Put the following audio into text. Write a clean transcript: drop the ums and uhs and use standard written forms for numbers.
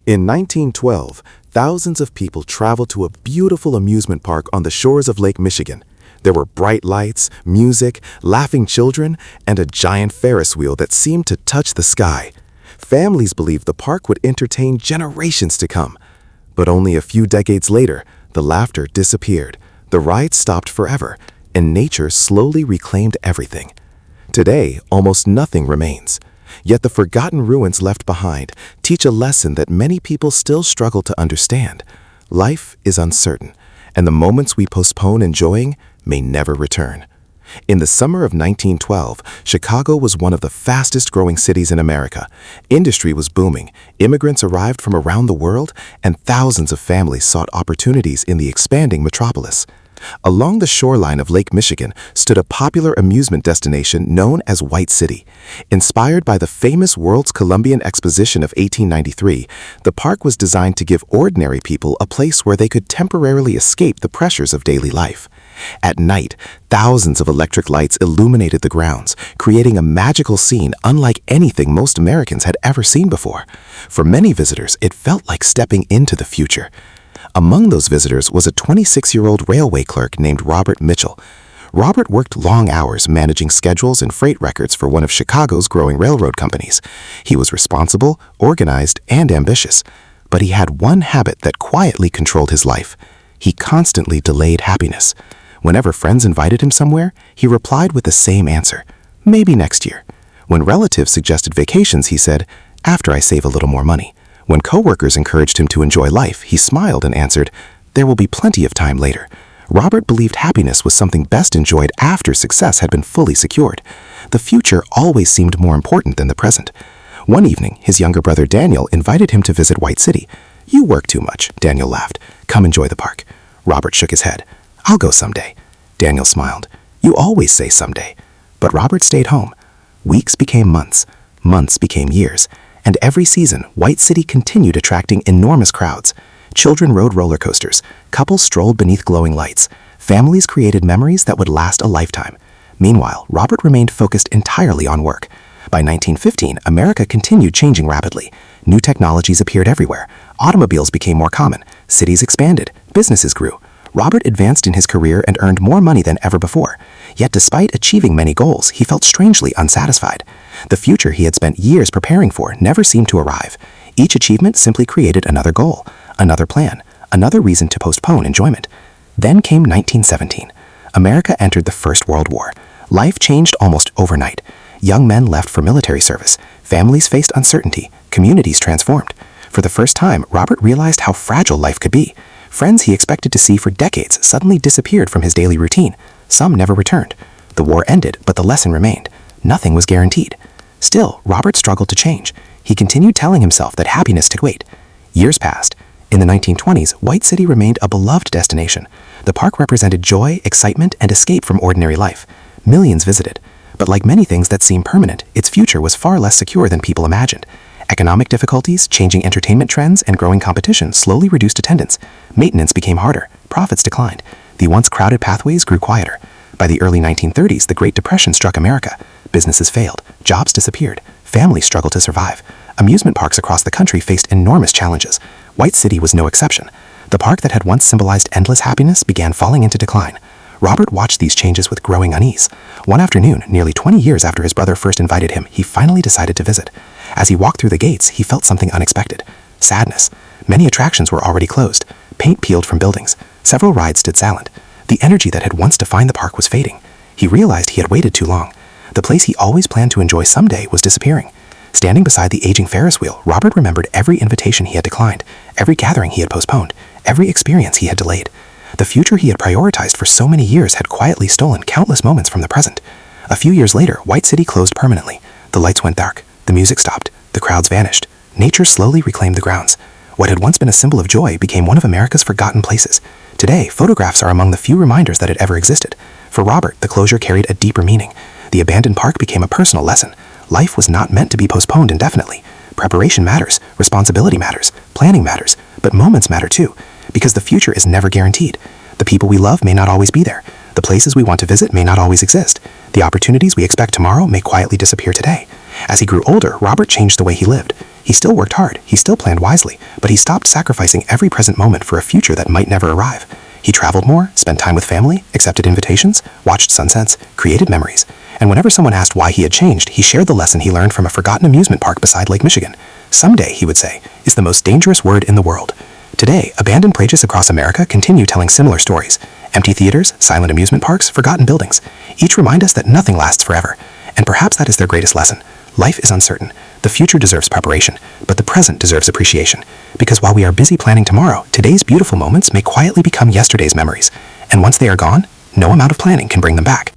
In 1912, thousands of people traveled to a beautiful amusement park on the shores of Lake Michigan. There were bright lights, music, laughing children, and a giant Ferris wheel that seemed to touch the sky. Families believed the park would entertain generations to come. But only a few decades later, the laughter disappeared, the rides stopped forever, and nature slowly reclaimed everything. Today, almost nothing remains. Yet the forgotten ruins left behind teach a lesson that many people still struggle to understand. Life is uncertain, and the moments we postpone enjoying may never return. In the summer of 1912, Chicago was one of the fastest-growing cities in America. Industry was booming, immigrants arrived from around the world, and thousands of families sought opportunities in the expanding metropolis. Along the shoreline of Lake Michigan stood a popular amusement destination known as White City. Inspired by the famous World's Columbian Exposition of 1893, the park was designed to give ordinary people a place where they could temporarily escape the pressures of daily life. At night, thousands of electric lights illuminated the grounds, creating a magical scene unlike anything most Americans had ever seen before. For many visitors, it felt like stepping into the future. Among those visitors was a 26-year-old railway clerk named Robert Mitchell. Robert worked long hours managing schedules and freight records for one of Chicago's growing railroad companies. He was responsible, organized, and ambitious. But he had one habit that quietly controlled his life. He constantly delayed happiness. Whenever friends invited him somewhere, he replied with the same answer, "Maybe next year." When relatives suggested vacations, he said, "After I save a little more money." When coworkers encouraged him to enjoy life, he smiled and answered, "There will be plenty of time later." Robert believed happiness was something best enjoyed after success had been fully secured. The future always seemed more important than the present. One evening, his younger brother Daniel invited him to visit White City. "You work too much," Daniel laughed. "Come enjoy the park." Robert shook his head. "I'll go someday." Daniel smiled. "You always say someday." But Robert stayed home. Weeks became months. Months became years. And every season, White City continued attracting enormous crowds. Children rode roller coasters, couples strolled beneath glowing lights, families created memories that would last a lifetime. Meanwhile, Robert remained focused entirely on work. By 1915, America continued changing rapidly. New technologies appeared everywhere. Automobiles became more common. Cities expanded. Businesses grew. Robert advanced in his career and earned more money than ever before. Yet despite achieving many goals, he felt strangely unsatisfied. The future he had spent years preparing for never seemed to arrive. Each achievement simply created another goal, another plan, another reason to postpone enjoyment. Then came 1917. America entered the First World War. Life changed almost overnight. Young men left for military service. Families faced uncertainty. Communities transformed. For the first time, Robert realized how fragile life could be. Friends he expected to see for decades suddenly disappeared from his daily routine. Some never returned. The war ended, but the lesson remained. Nothing was guaranteed. Still, Robert struggled to change. He continued telling himself that happiness took wait. Years passed. In the 1920s, White City remained a beloved destination. The park represented joy, excitement, and escape from ordinary life. Millions visited. But like many things that seem permanent, its future was far less secure than people imagined. Economic difficulties, changing entertainment trends, and growing competition slowly reduced attendance. Maintenance became harder. Profits declined. The once crowded pathways grew quieter. By the early 1930s, the Great Depression struck America. Businesses failed. Jobs disappeared. Families struggled to survive. Amusement parks across the country faced enormous challenges. White City was no exception. The park that had once symbolized endless happiness began falling into decline. Robert watched these changes with growing unease. One afternoon, nearly 20 years after his brother first invited him, he finally decided to visit. As he walked through the gates, he felt something unexpected. Sadness. Many attractions were already closed. Paint peeled from buildings. Several rides stood silent. The energy that had once defined the park was fading. He realized he had waited too long. The place he always planned to enjoy someday was disappearing. Standing beside the aging Ferris wheel, Robert remembered every invitation he had declined, every gathering he had postponed, every experience he had delayed. The future he had prioritized for so many years had quietly stolen countless moments from the present. A few years later, White City closed permanently. The lights went dark. The music stopped. The crowds vanished. Nature slowly reclaimed the grounds. What had once been a symbol of joy became one of America's forgotten places. Today, photographs are among the few reminders that it ever existed. For Robert, the closure carried a deeper meaning. The abandoned park became a personal lesson. Life was not meant to be postponed indefinitely. Preparation matters, responsibility matters, planning matters, but moments matter too, because the future is never guaranteed. The people we love may not always be there. The places we want to visit may not always exist. The opportunities we expect tomorrow may quietly disappear today. As he grew older, Robert changed the way he lived. He still worked hard, he still planned wisely, but he stopped sacrificing every present moment for a future that might never arrive. He traveled more, spent time with family, accepted invitations, watched sunsets, created memories. And whenever someone asked why he had changed, he shared the lesson he learned from a forgotten amusement park beside Lake Michigan. Someday, he would say, is the most dangerous word in the world. Today, abandoned places across America continue telling similar stories. Empty theaters, silent amusement parks, forgotten buildings. Each remind us that nothing lasts forever. And perhaps that is their greatest lesson. Life is uncertain. The future deserves preparation, but the present deserves appreciation. Because while we are busy planning tomorrow, today's beautiful moments may quietly become yesterday's memories. And once they are gone, no amount of planning can bring them back.